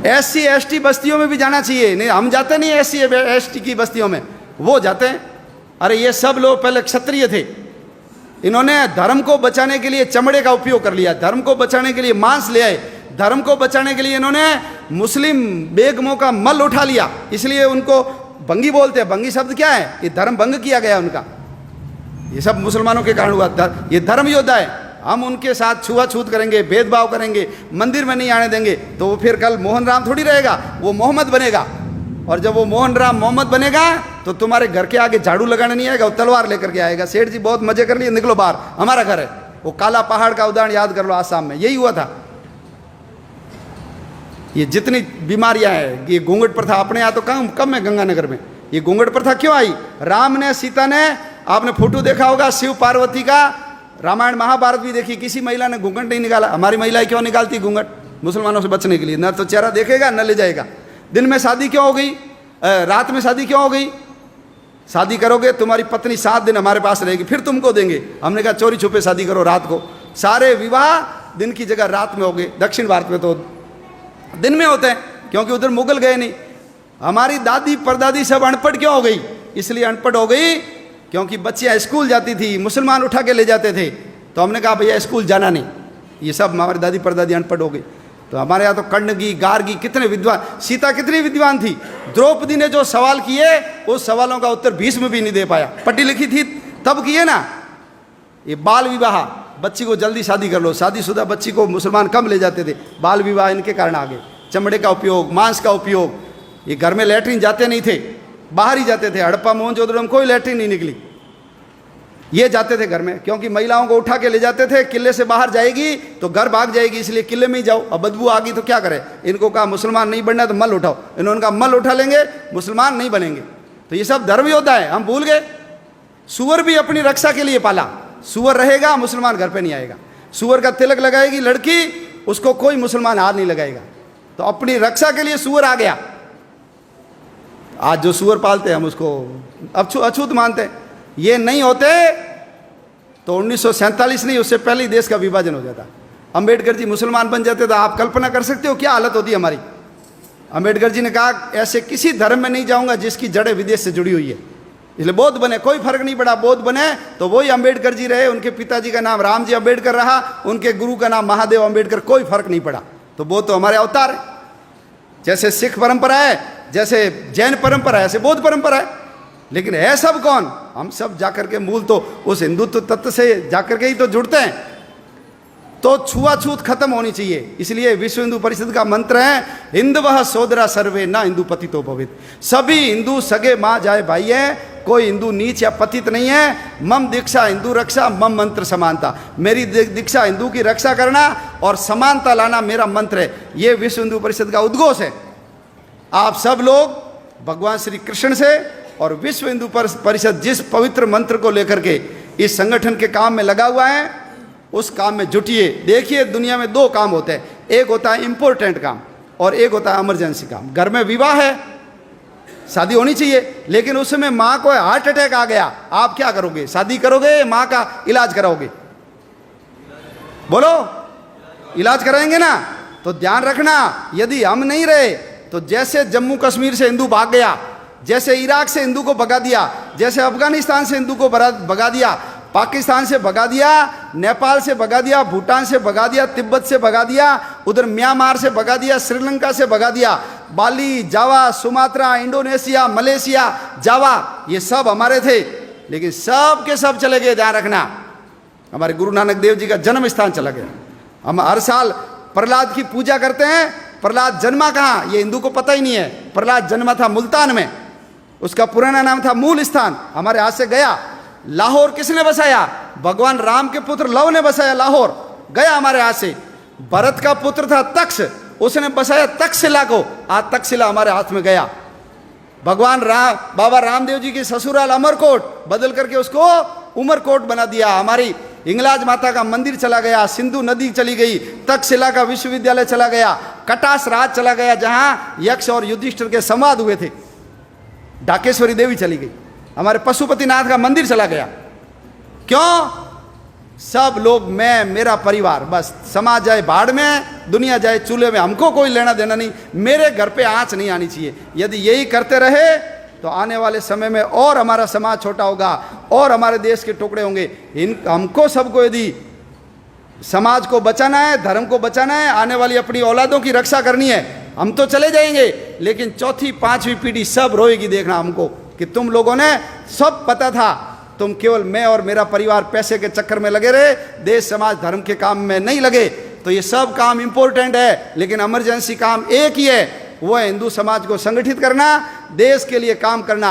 SC ST बस्तियों में भी जाना चाहिए। नहीं, हम जाते नहीं SC ST की बस्तियों में, वो जाते हैं। अरे ये सब लोग पहले क्षत्रिय थे, इन्होंने धर्म को बचाने के लिए चमड़े का उपयोग कर लिया, धर्म को बचाने के लिए मांस ले आए, धर्म को बचाने के लिए इन्होंने मुस्लिम बेगमों का मल उठा लिया, इसलिए उनको बंगी बोलते हैं। बंगी शब्द क्या है? ये धर्म भंग किया गया उनका। ये सब मुसलमानों के कारण हुआ। ये धर्म योद्धा है, हम उनके साथ छुआछूत करेंगे, भेदभाव करेंगे, मंदिर में नहीं आने देंगे, तो वो फिर कल मोहन राम थोड़ी रहेगा, वो मोहम्मद बनेगा। और जब वो मोहन राम मोहम्मद बनेगा तो तुम्हारे घर के आगे झाड़ू लगाने नहीं आएगा, वो तलवार लेकर के आएगा। सेठ जी बहुत मजे कर लिए, निकलो बाहर, हमारा घर है। वो काला पहाड़ का उदाहरण याद कर लो, आसाम में यही हुआ था। ये जितनी बीमारियां हैं, ये घूंघट प्रथा अपने यहाँ तो कम है गंगानगर में। ये घूंघट प्रथा क्यों आई? राम ने, सीता ने, आपने फोटो देखा होगा शिव पार्वती का, रामायण महाभारत भी देखी, किसी महिला ने घूंघट नहीं निकाला। हमारी महिलाएं क्यों निकालती घूंघट? मुसलमानों से बचने के लिए। न तो चेहरा देखेगा न ले जाएगा। दिन में शादी क्यों हो गई? रात में शादी क्यों हो गई? शादी करोगे तुम्हारी पत्नी 7 दिन हमारे पास रहेगी, फिर तुमको देंगे। हमने कहा चोरी छुपे शादी करो रात को। सारे विवाह दिन की जगह रात में हो गए। दक्षिण भारत में तो दिन में होते हैं, क्योंकि उधर मुगल गए नहीं। हमारी दादी परदादी सब अनपढ़ क्यों हो गई? इसलिए अनपढ़ हो गई क्योंकि बच्चियां स्कूल जाती थी, मुसलमान उठा के ले जाते थे, तो हमने कहा भैया स्कूल जाना नहीं। ये सब हमारी दादी परदादी अनपढ़ हो गई। तो हमारे यहाँ तो कण्णगी, गार्गी, कितने विद्वान, सीता कितनी विद्वान थी। द्रौपदी ने जो सवाल किए उस सवालों का उत्तर भीष्म भी नहीं दे पाया। पढ़ी लिखी थी तब किए ना। ये बाल विवाह, बच्ची को जल्दी शादी कर लो, शादीशुदा बच्ची को मुसलमान कम ले जाते थे। बाल विवाह इनके कारण आ गए। चमड़े का उपयोग, मांस का उपयोग। ये घर में लैट्रिन जाते नहीं थे, बाहर ही जाते थे। हड़प्पा मोहनजोदड़ो में कोई लैट्रिन नहीं निकली, ये जाते थे घर में, क्योंकि महिलाओं को उठा के ले जाते थे। किले से बाहर जाएगी तो घर भाग जाएगी, इसलिए किले में ही जाओ। अब बदबू आ गई तो क्या करें? इनको कहा मुसलमान नहीं बनना तो मल उठाओ। इन्होंने कहा मल उठा लेंगे, मुसलमान नहीं बनेंगे। तो ये सब धर्म योद्धा है, हम भूल गए। सुअर भी अपनी रक्षा के लिए पाला। सुअर रहेगा, मुसलमान घर पे नहीं आएगा। सुअर का तिलक लगाएगी लड़की, उसको कोई मुसलमान हाथ नहीं लगाएगा। तो अपनी रक्षा के लिए सुअर आ गया। आज जो सुअर पालते हैं हम उसको अछूत मानते हैं। ये नहीं होते तो 1947 नहीं, उससे पहले ही देश का विभाजन हो जाता। अंबेडकर जी मुसलमान बन जाते तो आप कल्पना कर सकते हो क्या हालत होती हमारी। अंबेडकर जी ने कहा ऐसे किसी धर्म में नहीं जाऊंगा जिसकी जड़ें विदेश से जुड़ी हुई है, इसलिए बौद्ध बने। कोई फर्क नहीं पड़ा, बौद्ध बने तो वही अंबेडकर जी रहे। उनके पिताजी का नाम रामजी अंबेडकर रहा, उनके गुरु का नाम महादेव अंबेडकर, कोई फर्क नहीं पड़ा। तो बौद्ध तो हमारे अवतार है। जैसे सिख परंपरा है, जैसे जैन परंपरा है, ऐसे बौद्ध परंपरा है। लेकिन है सब कौन? हम सब जाकर के मूल तो उस हिंदुत्व तत्व से जाकर के ही तो जुड़ते हैं। तो छुआछूत खत्म होनी चाहिए। इसलिए विश्व हिंदू परिषद का मंत्र है हिंदवः सोदरा सर्वे न हिंदू पतितो भवेत्। सभी हिंदू सगे माँ जाए भाई है, कोई हिंदू नीच या पतित नहीं है। मम दीक्षा हिंदू रक्षा, मम मंत्र समानता। मेरी दीक्षा हिंदू की रक्षा करना और समानता लाना मेरा मंत्र है। ये विश्व हिंदू परिषद का उद्घोष है। आप सब लोग भगवान श्री कृष्ण से और विश्व हिंदू परिषद जिस पवित्र मंत्र को लेकर के इस संगठन के काम में लगा हुआ है, उस काम में जुटिए। देखिए दुनिया में 2 काम होते हैं, एक होता है इंपॉर्टेंट काम और एक होता है इमरजेंसी काम। घर में विवाह है, शादी होनी चाहिए, लेकिन उस समय माँ को हार्ट अटैक आ गया, आप क्या करोगे? शादी करोगे, माँ का इलाज कराओगे? बोलो, इलाज कराएंगे ना? तो ध्यान रखना, यदि हम नहीं रहे तो जैसे जम्मू कश्मीर से हिंदू भाग गया, जैसे इराक से हिंदू को भगा दिया, जैसे अफगानिस्तान से हिंदू को भगा दिया, पाकिस्तान से भगा दिया, नेपाल से भगा दिया, भूटान से भगा दिया, तिब्बत से भगा दिया, उधर म्यांमार से भगा दिया, श्रीलंका से भगा दिया, बाली, जावा, सुमात्रा, इंडोनेशिया, मलेशिया, जावा, ये सब हमारे थे, लेकिन सब के सब चले गए। ध्यान रखना, हमारे गुरु नानक देव जी का जन्म स्थान चला गया। हम हर साल प्रहलाद की पूजा करते हैं। प्रहलाद जन्मा कहाँ, ये हिंदू को पता ही नहीं है। प्रहलाद जन्मा था मुल्तान में, उसका पुराना नाम था मूल स्थान, हमारे हाथ से गया। लाहौर किसने बसाया? भगवान राम के पुत्र लव ने बसाया। लाहौर गया हमारे हाथ से। भरत का पुत्र था तक्ष, उसने बसाया तक्षशिला को। आज तक्षशिला हमारे हाथ में गया। भगवान राम, बाबा रामदेव जी की ससुराल अमरकोट बदल करके उसको उमरकोट बना दिया। हमारी हिंगलाज माता का मंदिर चला गया, सिंधु नदी चली गई, तक्षशिला का विश्वविद्यालय चला गया, कटास राज चला गया जहां यक्ष और युधिष्ठिर के संवाद हुए थे, ढाकेश्वरी देवी चली गई, हमारे पशुपतिनाथ का मंदिर चला गया। क्यों? सब लोग, मैं, मेरा परिवार, बस समाज जाए बाढ़ में, दुनिया जाए चूल्हे में, हमको कोई लेना देना नहीं, मेरे घर पे आंच नहीं आनी चाहिए। यदि यही करते रहे तो आने वाले समय में और हमारा समाज छोटा होगा और हमारे देश के टुकड़े होंगे। हमको सबको यदि समाज को बचाना है, धर्म को बचाना है, आने वाली अपनी औलादों की रक्षा करनी है, हम तो चले जाएंगे, लेकिन चौथी पांचवी पीढ़ी सब रोएगी देखना हमको कि तुम लोगों ने, सब पता था, तुम केवल मैं और मेरा परिवार पैसे के चक्कर में लगे रहे, देश समाज धर्म के काम में नहीं लगे। तो ये सब काम इंपॉर्टेंट है, लेकिन इमरजेंसी काम एक ही है, वो है हिंदू समाज को संगठित करना, देश के लिए काम करना।